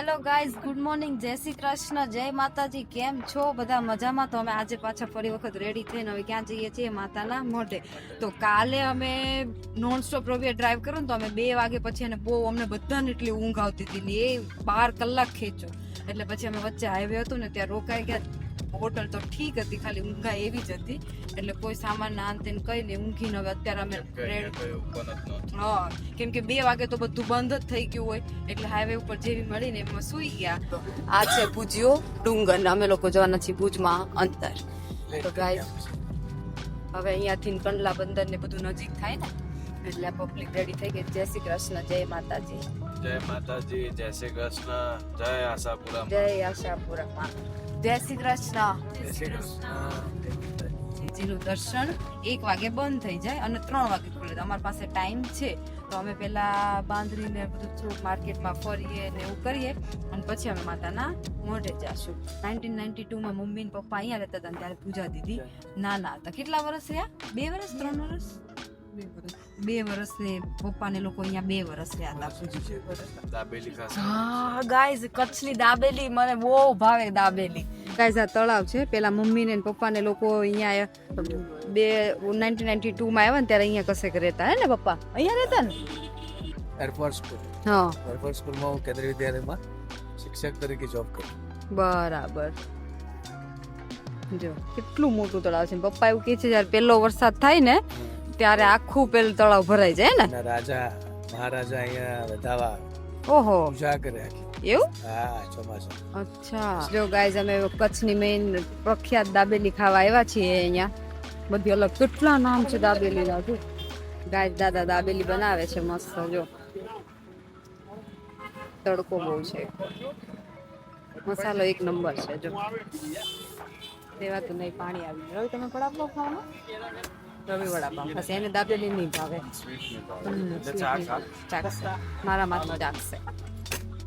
Hello guys, good morning, જય શ્રી કૃષ્ણ, જય માતાજી. કેમ છો બધા? મજામાં? તો અમે આજે પાછા ફરી વખત રેડી થઈને હવે ક્યાં જઈએ છીએ? માતાના મોઢે. તો કાલે અમે નોન સ્ટોપ રવિએ ડ્રાઈવ કર્યું ને તો અમે 2 વાગે પછી અને બહુ અમને બધાને એટલી ઊંઘ આવતી હતી ને એ 12 કલાક ખેંચો એટલે પછી અમે વચ્ચે હાઈવે હતું ને ત્યાં રોકાઈ ગયા. હોટલ તો ઠીક હતી, ખાલી ઊંઘા એવી જ હતી એટલે કોઈ સામાન ના અંતે કઈ નહીં ઊંઘીને હવે અત્યારે અમે હા, કેમ કે 2 વાગે તો બધું બંધ જ થઈ ગયું હોય એટલે હાઈવે ઉપર જેવી મળીને એમાં સુઈ ગયા. આ છે ભુજિયો ડુંગર ને અમે લોકો જવાના છીએ ભુજમાં અંદર. તો ગાઈસ હવે અહીંયાથી કંડલા બંદર ને બધું નજીક થાય ને એટલે પબ્લિક રેડી થઈ ગઈ. જય શ્રી કૃષ્ણ, જય માતાજી. જય માતાજી, જય શ્રી કૃષ્ણ, જય આશાપુરા, જય આશાપુરા, જય શ્રી કૃષ્ણ. જય શ્રી કૃષ્ણ. શ્રીજીનું દર્શન 1 વાગે બંધ થઈ જાય અને 3 વાગે ખુલે. અમારી પાસે ટાઈમ છે તો અમે પેલા બાંધણીને બધું થોડુંક માર્કેટમાં ફરીએ ને એવું કરીએ અને પછી અમે માતાના મોઢે જાશું. 1992 માં મમ્મી ને પપ્પા અહીંયા રહેતા હતા ત્યારે પૂજા દીદી નાના હતા. કેટલા વર્ષ રહ્યા? 2 વર્ષ 3 વર્ષ? 2 વર્ષ ને પપ્પા ને લોકો અહીંયા 2 વર્ષ રહ્યા હતા. દાબેલી ખાસ. હા ગાઈઝ, કચ્છની દાબેલી મને બહુ ભાવે. દાબેલી ગાઈઝ, આ તળાવ છે. પેલા મમ્મી ને પપ્પા ને લોકો અહીંયા 1992 માં આવ્યા ને ત્યારે અહીંયા કસેક રહેતા હે ને પપ્પા? અહીંયા રહેતા ને એરફોર્સ સ્કૂલ. હા, એરફોર્સ સ્કૂલમાં હું કેન્દ્રીય વિદ્યાલયમાં શિક્ષક તરીકે જોબ કરું. બરાબર. જો કેટલું મોટું તળાવ છે. પપ્પા એવું કહે છે જ્યારે પહેલો વરસાદ થાય ને ત્યારે આખું પેલું તળાવ ભરાઈ જાય ને. રાજા મહારાજા અહીંયા વધાવા ઓહો, પૂજા કરે એવું? હા, ચોમાસા. અચ્છા. જો ગાઈઝ, અમે કચ્છની મેઇન પ્રખ્યાત દાબેલી ખાવા આવ્યા છીએ. અહીંયા બધી અલગ કેટલા નામ છે દાબેલીના. જો ગાઈઝ, દાદા દાબેલી બનાવે છે મસ્ત. જો તડકો બહુ છે, મસાલો 1 નંબર છે. જો તેવા તો નહીં પાણી આવી. રવિ, તમે વડાપાવ ખાવાનો? રવિ વડાપાવ ખાશે, એને દાબેલી નહીં ભાવે. ચાખશે, મારા માથમાં ચાખશે.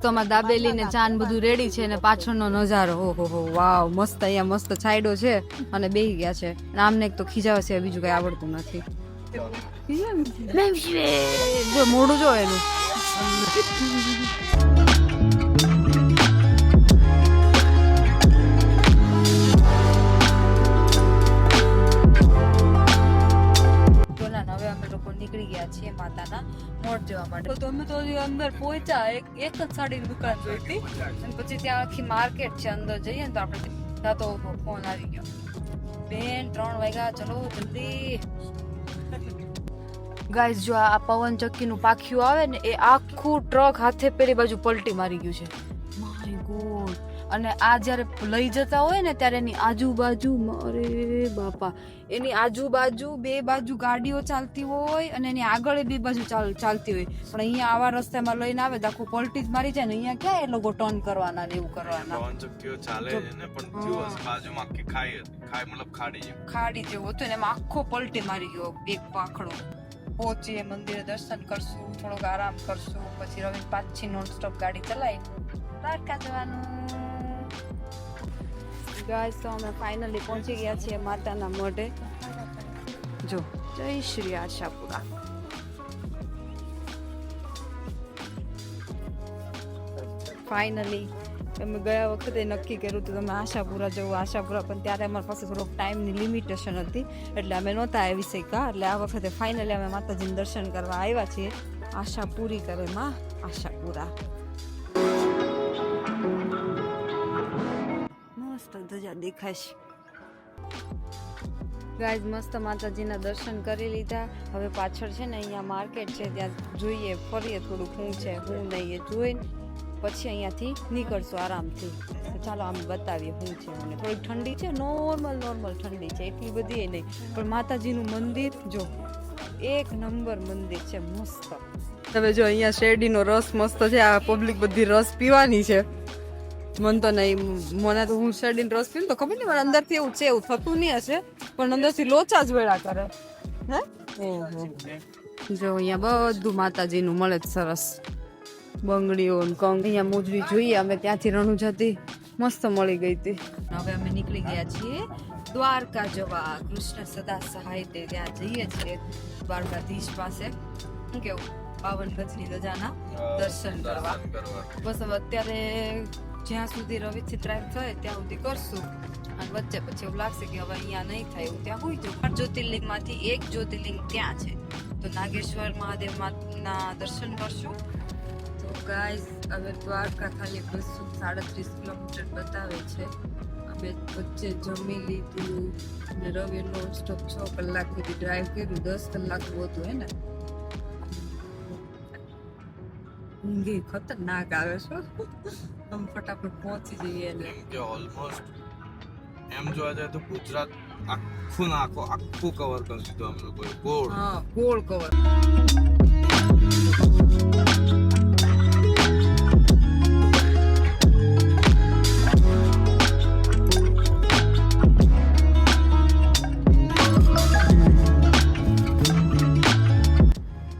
તો અમારે દાબેલી ને ચાન બધું રેડી છે ને પાછળનો નજારો ઓહો હો વાવ મસ્ત. અહીંયા મસ્ત છાયડો છે અને બેહી ગયા છે. આમને એક તો ખીજાવે છે, બીજું કઈ આવડતું નથી. જો મોઢું જો એનું. હવે અમે લોકો નીકળી ગયા છીએ માતાના મોઢ જવા માટે. તો અમે તો અંદર પહોંચ્યા, એક જ સાડીની દુકાન જોઈ હતી અને પછી ત્યાં આખી માર્કેટ છે. અંદર જઈએ ને તો આપણે ત્યાં તો ફોન આવી ગયો. બેન 3 વાગ્યા, ચલો જલ્દી. ગાઈઝ, જો આ પવન ચક્કીનું પાખ્યું આવે ને એ આખું ટ્રક હાથે પેલી બાજુ પલટી મારી ગયું છે. My God. અને આ જ્યારે લઈ જતા હોય ને ત્યારે એની આજુબાજુ, અરે બાપા, એની આજુબાજુ 2 બાજુ ગાડીઓ ચાલતી હોય અને એની આગળ 2 બાજુ ચાલતી હોય. પણ અહીંયા આવા રસ્તામાં લઈને આવે તો આખું પલટી જ મારી જાય ને. અહીંયા ક્યાં એ લોકો ટર્ન કરવાના ને એવું કરવાના. પવન ચક્કીઓ ચાલે છે ને પણ જુઓ બાજુમાં આખી ખાઈ હતી. ખાઈ મતલબ ખાડી જેવું હતું ને એમાં આખો પલટી મારી ગયો. એક પાંખડો. પહોંચીએ મંદિરે, દર્શન કરશું, થોડોક આરામ કરશું, પછી રવિ પાછી નોન સ્ટોપ ગાડી ચલાવી દ્વારકા જવાનું. ગાઈસ, તો અમે ફાઇનલી પહોંચી ગયા છીએ માતાના મોઢે. જો જય શ્રી આશાપુરા. ફાઇનલી અમે ગયા વખતે નક્કી કર્યું હતું તમે આશાપુરા જવું, આશાપુરા, પણ ત્યારે અમારી પાસે થોડોક ટાઈમની લિમિટેશન હતી એટલે અમે નહોતા આવી શક્યા. એટલે આ વખતે ફાઇનલી અમે માતાજીનું દર્શન કરવા આવ્યા છીએ. આશા પૂરી કરે માં આશાપુરા. મસ્ત ધજા દેખાય છે. ગાઈઝ, મસ્ત માતાજીના દર્શન કરી લીધા. હવે પાછળ છે ને અહીંયા માર્કેટ છે, ત્યાં જોઈએ ફરીએ થોડુંક શું છે શું નહીં એ જોઈને પછી અહીંયાથી નીકળશું આરામથી. તો ચાલો આમ બતાવીએ શું છે. મને થોડીક ઠંડી છે, નોર્મલ ઠંડી છે, એટલી બધી નહીં. પણ માતાજીનું મંદિર જો 1 નંબર મંદિર છે, મસ્ત. હવે જો અહીંયા શેરડીનો રસ મસ્ત છે. આ પબ્લિક બધી રસ પીવાની છે. મને તો નહીં, મને તો હું શેરડીનો રસ પીવું તો ખબર નહીં, મને અંદરથી એવું છે, એવું થતું નહીં હશે પણ અંદરથી લોચા જ વેળા કરે હે. જો અહીંયા બધું માતાજીનું મળે સરસ. બંગડીઓ ને કંગ. અહીંયા મોજરી જોઈએ અમે, ત્યાંથી રણુજાથી મસ્ત મળી ગઈ હતી. હવે અમે નીકળી ગયા છીએ દ્વારકા જવા. કૃષ્ણ સદા સહાય તે ત્યાં જઈએ છીએ દ્વારકાધીશ પાસે. શું કેવું? 52 ગજની ધજાના દર્શન કરવા. બસ હવે અત્યારે જ્યાં સુધી રવિથી ટ્રાય થાય ત્યાં સુધી કરશું અને વચ્ચે પછી એવું લાગશે કે હવે અહીંયા નહીં થાય એવું ત્યાં હોઈ જવું. 8 જ્યોતિર્લિંગમાંથી એક જ્યોતિર્લિંગ ત્યાં છે તો નાગેશ્વર મહાદેવના દર્શન કરશું. તો ગાઈઝ હવે દ્વારકા ખાલી 237 કિલોમીટર બતાવે છે. અમે વચ્ચે જમી લીધું અને રવિ નોન સ્ટોપ 6 કલાક સુધી ડ્રાઈવ કર્યું. 10 કલાક હતું હે ને. ઊંઘી ખતરનાક આવે છે. આમ ફટાફટ પહોંચી જઈએ એટલે કે ઓલમોસ્ટ એમ જોવા જાય તો ગુજરાત આખું કવર કરી દીધું અમે લોકોએ. ગોળ હા ગોળ કવર.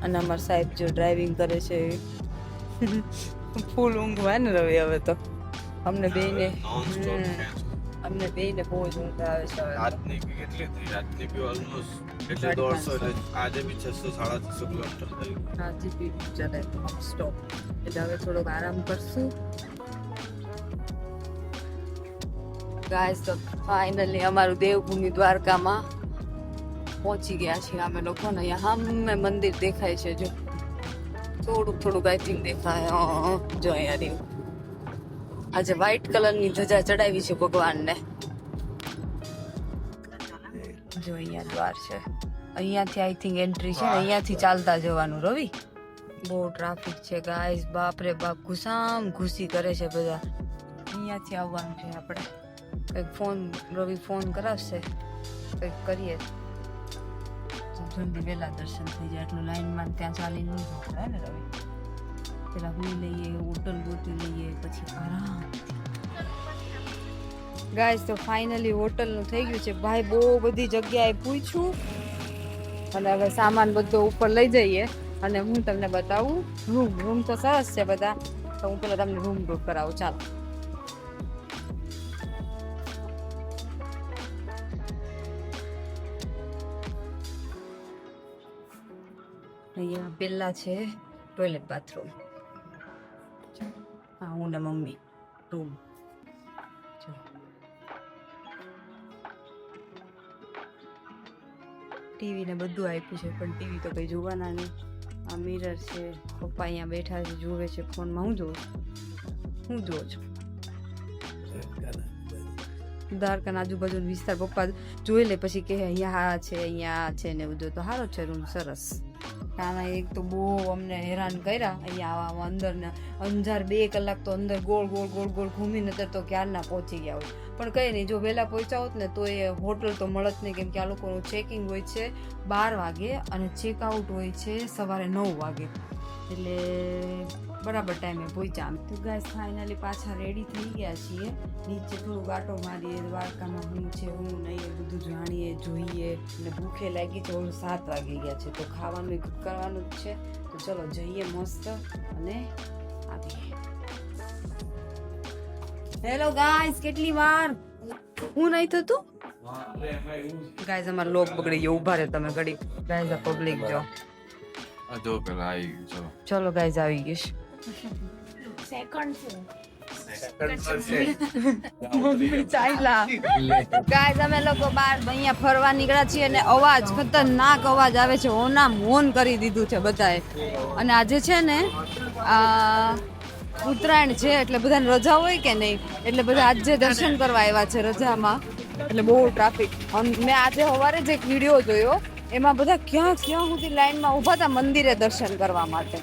અને અમાર સાહેબ જો ડ્રાઇવિંગ કરે છે ફૂલ ઊંઘ હોય ને રવિ હવે તો અમને બેયને બહુ જ ઊંઘ આવે છે હવે. રાતની બી કેટલી થઈ? રાતની બી ઓલમોસ્ટ એટલે 150 એટલે આજે બી 600-650 કિલોમીટર થઈ. આજે બી ચાલે સ્ટોપ એટલે હવે થોડોક આરામ કરશું. ગાઈસ તો ફાઇનલી અમારું દેવભૂમિ દ્વારકામાં પહોંચી ગયા છીએ અમે લોકો ને. અહીંયા સામે મંદિર દેખાય છે જો થોડુંક આઈ થિંક દેખાય. જો અહીંયા રહ્યું. આજે વ્હાઈટ કલરની ધજા ચડાવી છે ભગવાનને. જો અહીંયા દ્વાર છે. અહીંયાથી આઈ થિંક એન્ટ્રી છે ને અહીંયાથી ચાલતા જવાનું. રવિ બહુ ટ્રાફિક છે ગાઈસ. બાપ રે બાપ ઘૂસી કરે છે બધા. અહીંયાથી આવવાનું છે આપણે. કંઈક રવિ ફોન કરાવશે કંઈક કરીએ જલ્દી વહેલા દર્શન થઈ જાય. એટલું લાઈનમાં ત્યાં ચાલી નહીં જવું ને રવિ. પેલા હુઈ લઈએ, હોટલ ગોતી લઈએ, પછી આરામ. ગાઈસ તો ફાઇનલી હોટલનું થઈ ગયું છે. ભાઈ બહુ બધી જગ્યાએ પૂછ્યું અને હવે સામાન બધો ઉપર લઈ જઈએ અને હું તમને બતાવું રૂમ તો સરસ છે બધા. તો હું પેલા તમને રૂમ ટૂર કરાવું. ચાલો. અહીંયા પેલા છે ટોયલેટ બાથરૂમ. હા હું ને મમ્મી રૂમ. ટીવી ને બધું આપ્યું છે પણ ટીવી તો કઈ જોવાના નહીં. આ મિરર છે. પપ્પા અહીંયા બેઠા છે જોવે છે ફોનમાં. હું જોઉં છું દ્વારકાના આજુબાજુ વિસ્તાર પપ્પા જોઈ લે પછી કે અહીંયા આ છે અહીંયા છે ને બધું. તો સારો છે રૂમ સરસ. આના એક તો બહુ અમને હેરાન કર્યા અહીંયા આવવા અંદર ને અંજાર 2 કલાક તો અંદર ગોળ ઘૂમીને તો ક્યારના પહોંચી ગયા હોય. પણ કઈ નહીં જો વહેલા પહોંચ્યા હોત ને તો એ હોટલ તો મળત નહીં કેમ કે આ લોકોનું ચેકિંગ હોય છે 12 વાગે અને ચેકઆઉટ હોય છે સવારે 9 વાગે એટલે બરાબર ટાઈમે પહોંચ્યા. તો ગાઈસ ફાઇનલી પાછા રેડી થઈ ગયા છીએ. નીચે થોડું ગાંટો મારીએ દ્વારકામાં હું છે હું નહીં એ બધું જાણીએ જોઈએ. અને ભૂખે લાગી છે. 7 વાગી ગયા છે તો ખાવાનું કરવાનું જ છે. તો ચલો જઈએ મસ્ત અને આવીએ. હેલો ગાઈસ કેટલી વાર હું નહીં થતું. ગાઈસ અમારો લોક બગડી ગયો. ઉભા રહે તમે ઘડી. ગાઈસ આ પબ્લિક જો જો પેલા આવી ગયું. ચલો ગાઈસ આવી ગઈશ. મમ્મી ચાલ્યા. ગાઈસ અમે લોકો બહાર અહીંયા ફરવા નીકળ્યા છીએ અને અવાજ ખતરનાક અવાજ આવે છે. ઓના મોન કરી દીધું છે બધાએ. અને આજે છે ને ઉત્તરાયણ છે એટલે બધાને રજા હોય કે નહીં એટલે બધા આજે દર્શન કરવા આવ્યા છે રજામાં. એટલે બહુ ટ્રાફિક. મેં આજે સવારે જ એક વિડીયો જોયો એમાં બધા ક્યાં સુધી લાઈનમાં ઊભા હતા મંદિરે દર્શન કરવા માટે.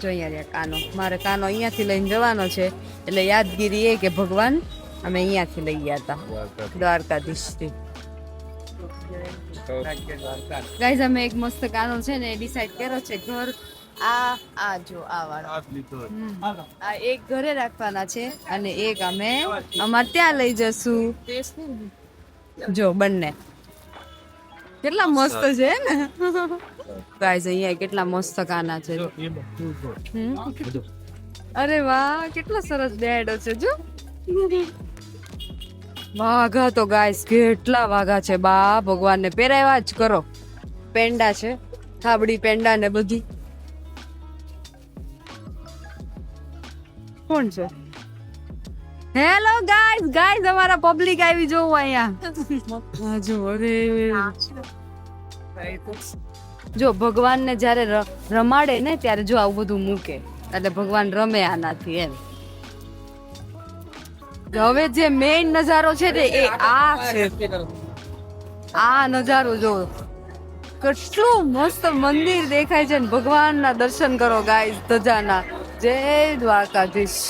જો અહીંયા કાનો. મારે કાનો અહીંયાથી લઈને જવાનો છે એટલે યાદગીરી એ કે ભગવાન અમે અહીંયાથી લઈ ગયા હતા દ્વારકાધીશથી. ગાઈઝ અમે એક મસ્ત કાનો છે ને ડિસાઈડ કર્યો છે ઘર આ જો આ વાળો આ એક ઘરે રાખવાના છે અને એક અમે અમારે ત્યાં લઈ જશું. જો બંને કેટલા મસ્ત છે ને ગાઈઝ. અહીંયા કેટલા મસ્ત કાના છે. અરે વાહ કેટલા સરસ બેડો છે. જો વાઘા તો ગાઈઝ કેટલા વાઘા છે. બા ભગવાનને પહેરાવ્યા જ કરો. પેંડા છે થાબડી પેંડા ને બધું. કોણ છે? હેલો ગાઈસ અમારા પબ્લિક આવી જોવું અહીંયા. જો અરે જો ભગવાનને જ્યારે રમાડે ને ત્યારે જો આવું બધું મૂકે એટલે ભગવાન રમે આનાથી એમ. હવે જે મેઇન નજારો છે ને એ આ છે. આ નજારો જો કેટલું મસ્ત મંદિર દેખાય છે ને ભગવાનના દર્શન કરો ગાઈસ ધજાના. જય દ્વારકાધીશ.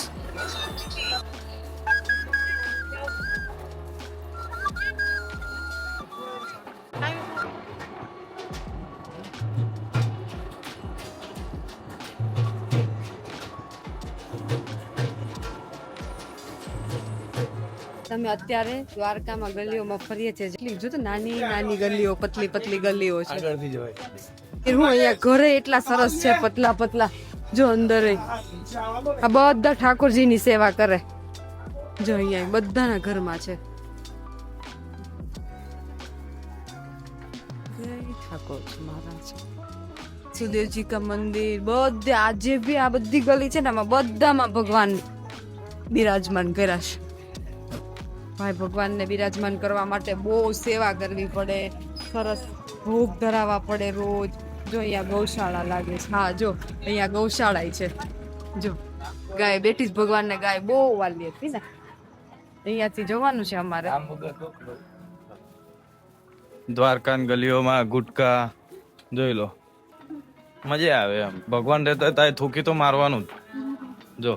તમે અત્યારે દ્વારકામાં ગલીઓમાં ફરીએ છીએ જેટલી જો તો નાની નાની ગલીઓ પતલી પતલી ગલીઓ છે. હું અહીંયા ઘરે એટલા સરસ છે પતલા પતલા. જો અંદર આ બધા ઠાકોરજીની સેવા કરે. જો અહીંયા બધાના ઘરમાં છે. જય ઠાકોરજી મહારાજ. સુદેવજી કા મંદિર બધે આજે બી આ બધી ગલી છે ને આમાં બધામાં ભગવાન બિરાજમાન કર્યા છે. ભાઈ ભગવાનને બિરાજમાન કરવા માટે બહુ સેવા કરવી પડે. સરસ ભોગ ધરાવવા પડે રોજ. જો અહીંયા ગૌશાળા લાગે છે. હા જો અહીંયા ગૌશાળા છે. જો ગાય બેઠી જ ભગવાનને ગાય બહુ વાલી હતી ને. અહીંયાથી જવાનું છે અમારે. દ્વારકા ગલીઓમાં ગુટકા જોઈ લો, મજા આવે એમ. ભગવાન રહેતા તાય થૂકી તો મારવાનું જ. જો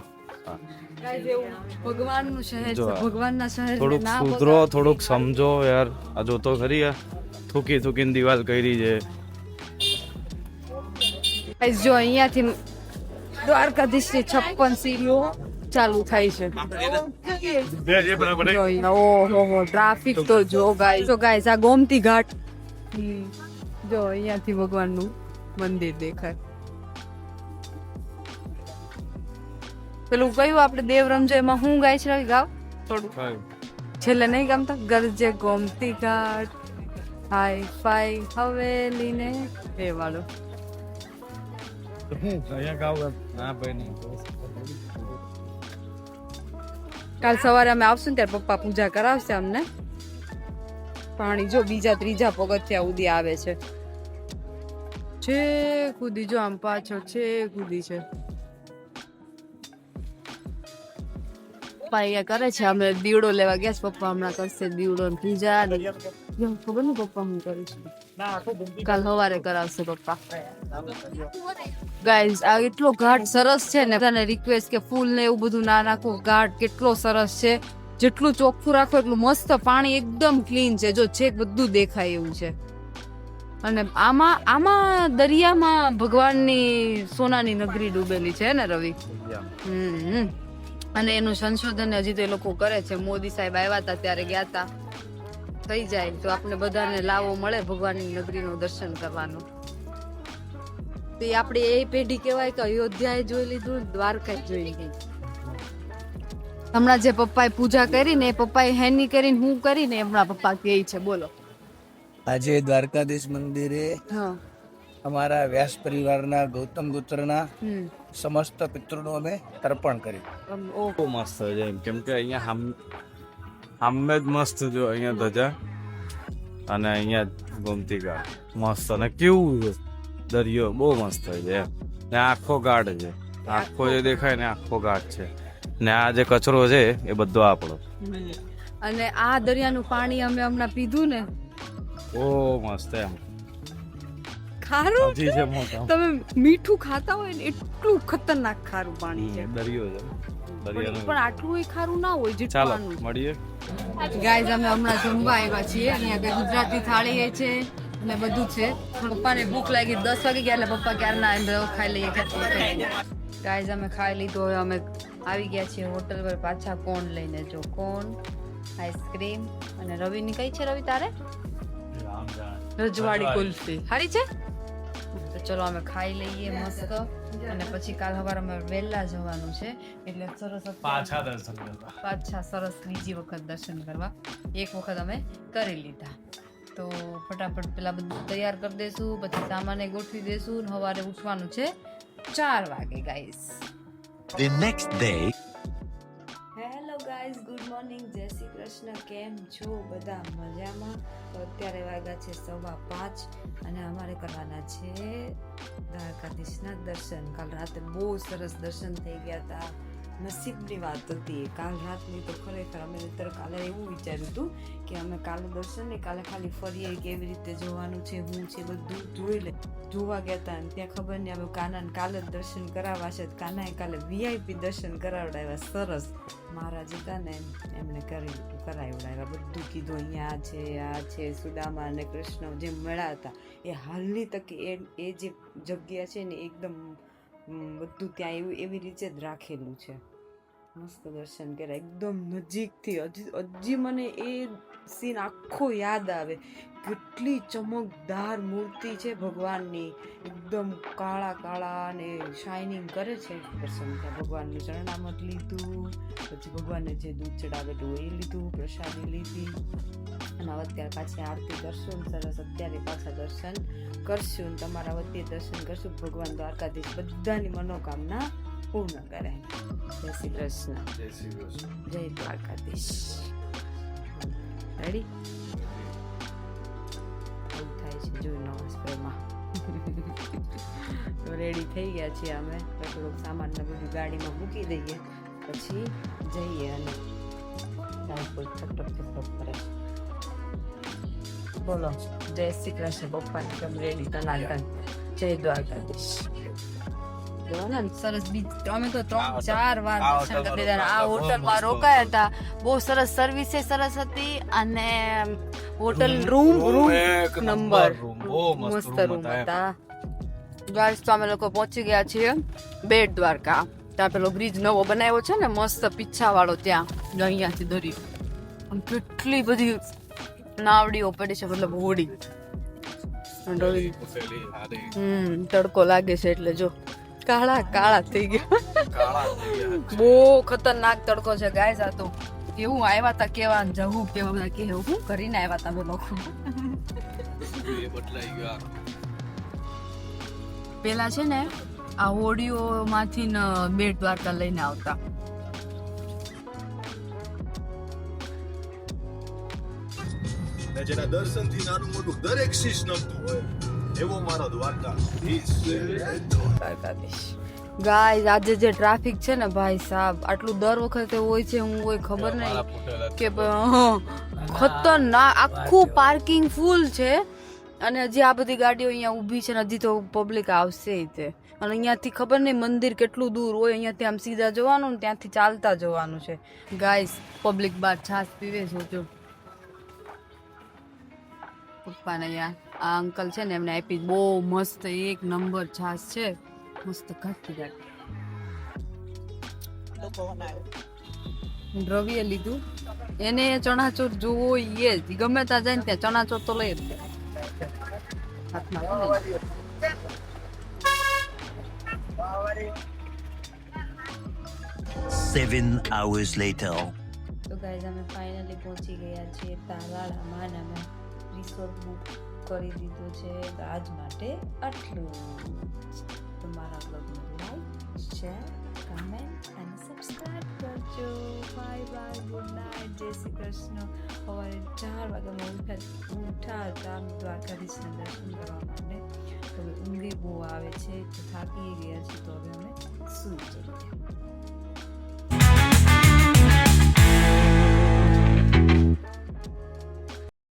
ભગવાનનું શહેર છે. ભગવાનના શહેર થોડુંક સુધરો, થોડુંક સમજો યાર. આ જોતો ખરી યાર, થૂકી થૂકીને દિવાલ કરી છે. જો અહીંયાથી દ્વારકાધીશની 56 સીડીઓ ચાલુ થાય છે. ઓહો ટ્રાફિક તો જો ગાઈસ. જો ગાઈસ આ ગોમતી ઘાટ. જો અહીંયાથી ભગવાનનું મંદિર દેખાય. પેલું કયું આપણે દેવ રમજો એમાં હું ગાય છે ગાવ થોડું છેલ્લે નહીં ગામતા. ગરજે ગોમતી ઘાટ હાઈ ફાઈ હવેલી ને એ વાળું. કાલ સવારે અમે આવશું ને ત્યારે પપ્પા પૂજા કરાવશે અમને. પાણી જો બીજા ત્રીજા પગથિયા સુધી આવે છે. છે કુદી જો આમ પાછળ છે કુદી છે. પપ્પા અહીંયા કરે છે. અમે દીવડો લેવા ગયા છે. પપ્પા હમણાં કરશે દીવડો ને પૂજા. ખબર ને પપ્પા હું કરીશ. કાલ સવારે કરાવશે પપ્પા. ગાઈઝ આ એટલો ઘાટ સરસ છે ને. બધાને રિક્વેસ્ટ કે ફૂલ ને એવું બધું ના નાખો. ઘાટ કેટલો સરસ છે. જેટલું ચોખ્ખું રાખો એટલું મસ્ત. પાણી એકદમ ક્લીન છે. જો છેક બધું દેખાય એવું છે. અને આમાં દરિયામાં ભગવાનની સોનાની નગરી ડૂબેલી છે ને રવિ. અને એનું સંશોધન હજી તો એ લોકો કરે છે. મોદી સાહેબ આવ્યા હતા ત્યારે ગયા હતા. થઈ જાય તો આપણે બધાને લાવો મળે ભગવાનની નગરીનું દર્શન કરવાનું. તો એ આપણે એ પેઢી કહેવાય કે અયોધ્યાએ જોઈ લીધું, દ્વારકા જોઈ લીધી. હમણાં જે પપ્પાએ પૂજા કરી ને એ પપ્પાએ હેની કરીને હું કરીને હમણાં પપ્પા કહે છે. બોલો. આજે દ્વારકાધીશ મંદિરે અમારા વ્યાસ પરિવારના ગૌતમ ગોત્રના સમસ્ત પિતૃનું અમે તર્પણ કર્યું. બહુ મસ્ત છે એમ. કેમ કે અહીંયા સામે જ મસ્ત જો અહીંયા ધજા અને અહીંયા ગોમતી ઘાટ મસ્ત. અને કેવું દરિયો બહુ મસ્ત છે એમ. ને આખો ઘાટ છે. આખો જે દેખાય ને આખો ઘાટ છે. ને આ જે કચરો છે એ બધો આપણો. અને આ દરિયાનું પાણી અમે હમણાં પીધું ને ઓ મસ્ત એમ. ખારું તમે મીઠું ખાતા હોય ને એટલું ખતરનાક ખારું પાણી છે. દરિયો છે પણ આટલું ખારું ના હોય જેટલું. મળીએ ગાઈઝ અમે હમણાં જમવા આવ્યા છીએ. અહીંયા કઈ ગુજરાતી થાળી છે ને બધું છે. પપ્પાને ભૂખ લાગી 10 વાગે ગયા એટલે પપ્પા ક્યારના ખાઈ લઈએ. ગાઈઝ અમે ખાઈ લીધું. હવે અમે આવી ગયા છીએ હોટલ પર પાછા. કોણ લઈને જો કોણ આઈસ્ક્રીમ અને રવિની કઈ છે રવિ તારે? રજવાડી કુલ્ફી હારી છે. તો ચલો અમે ખાઈ લઈએ મસ્ત. અને પછી કાલ સવારે અમે વહેલા જવાનું છે એટલે સરસ પાછા સરસ બીજી વખત દર્શન કરવા. એક વખત અમે કરી લીધા. તો ફટાફટ પેલા બધું તૈયાર કરી દેશું, પછી સામાને ગોઠવી દેશું ને સવારે ઉઠવાનું છે 4 વાગે guys. The next day. Hello guys, good morning, જય શ્રી કૃષ્ણ. કેમ છો બધા? મજામાં? તો અત્યારે વાગ્યા છે 5:15 અને અમારે કરવાના છે દ્વારકાધીશના દર્શન. કાલ રાતે બહુ સરસ દર્શન થઈ ગયા હતા. નસીબની વાત હતી કાલ રાતની. તો ખરેખર અમે કાલે એવું વિચાર્યું હતું કે અમે કાલે દર્શન ને કાલે ખાલી ફરીએ, કેવી રીતે જોવાનું છે, હું છે બધું જોવા ગયા હતા. અને ત્યાં ખબર નહીં અમે કાનાને કાલે જ દર્શન કરાવવા છે. કાનાએ કાલે VIP દર્શન કરાવડાવ્યા સરસ. મહારાજ હતા ને એમને કરાવડાવ્યા, બધું કીધું અહીંયા આ છે સુદામા અને કૃષ્ણ જે મળ્યા હતા એ હાલની તકે એ જે જગ્યા છે ને એકદમ બધું ત્યાં એવી રીતે જ રાખેલું છે. મસ્ત દર્શન કર્યા એકદમ નજીકથી. હજી મને એ સીન આખો યાદ આવે. કેટલી ચમકદાર મૂર્તિ છે ભગવાનની, એકદમ કાળા અને શાઇનિંગ કરે છે. દર્શન થયા, ભગવાનનું ચરણામત લીધું, પછી ભગવાનને જે દૂધ ચડાવેલું એ લીધું, પ્રસાદી લીધી. અને અત્યારે પાછી આરતી કરશું સરસ. અત્યારે પાછા દર્શન કરશું, તમારા વચ્ચે દર્શન કરશું. ભગવાન દ્વારકાધીશ બધાની મનોકામના પૂર્ણ કરે. જય શ્રી કૃષ્ણ. જય દ્વારકાધીશ. રેડી થાય છે જો નવા સ્પ્રેમાં. તો રેડી થઈ ગયા છીએ અમે. થોડોક સામાન ને બધું ગાડીમાં મૂકી દઈએ, પછી જઈએ અને ઠક કરે. બોલો જય શ્રી કૃષ્ણ. પપ્પાને કેમ રેડી ટનાટન. જય દ્વારકાધીશ. સરસ બીચ અમે તો 3-4 વાર દર્શન કરી લીધા. આ હોટલમાં રોકાયા હતા, બહુ સરસ સર્વિસ સરસ હતી અને હોટલ રૂમ નંબર મસ્ત રૂમ હતા. ગાઈસ તો અમે લોકો પહોંચી ગયા છીએ બેટ દ્વારકા. ત્યાં પેલો બ્રિજ નવો બનાવ્યો છે ને મસ્ત પીછા વાળો, ત્યાં અહીંયાથી દરિયો. કેટલી બધી નાવડીઓ પડી છે, મતલબ હોડી. તડકો લાગે છે એટલે જો કાળા થઈ ગયા. બહુ ખતરનાક તડકો છે ગાઈસ. આ તો કેવું આવ્યા તા, કેવા જવું કેવા બધા કેવું શું કરીને આવ્યા તા લોકો. પેલા છે ને આ હોડીઓ માંથી બેટ દ્વારકા લઈને આવતા. જેના દર્શનથી નાનું મોટું દરેક શીશ નમતું હોય એવો મારો દ્વારકાધીશ. ગાઈસ આજે જે ટ્રાફિક છે ને ભાઈ સાહેબ, આટલું દર વખતે હોય છે હું કોઈ ખબર નહીં કે ખતરનાક. આખું પાર્કિંગ ફૂલ છે અને હજી આ બધી ગાડીઓ અહીંયા ઊભી છે ને હજી તો પબ્લિક આવશે તે. અને અહીંયાથી ખબર નહીં મંદિર કેટલું દૂર હોય, અહીંયાથી આમ સીધા જવાનું ને ત્યાંથી ચાલતા જવાનું છે. ગાઈસ પબ્લિક બાર છાશ પીવે છે જો. પપ્પાને અહીંયા આ અંકલ છે ને એમને આપી બહુ મસ્ત 1 નંબર છાશ છે, મસ્ત ઘાટી ઘાટી. રવિએ લીધું, એને ચણાચોર જોવો એ જ ગમે ત્યાં જાય ને ત્યાં ચણાચોર તો લઈ જ હાથમાં. 7 hours later. તો ગાઈઝ અમે ફાઇનલી પહોંચી ગયા છીએ તાલાળામાં અને અમે રિસોર્ટ બુક કરી દીધું છે. આજ માટે આટલું. તમારા બ્લોગને લાઈક, શેર, કમેન્ટ અને સબસ્ક્રાઇબ કરજો. બાય બાય, ગુડ નાઇટ, જય શ્રી કૃષ્ણ. સવારે 4 વાગ્યામાં ઉઠા હતા દ્વારકાધીશના દર્શન કરવા માટે. તો ઊંઘી બહુ આવે છે, તો થાકી ગયા છે, તો હવે અમે સૂઈ જઈએ.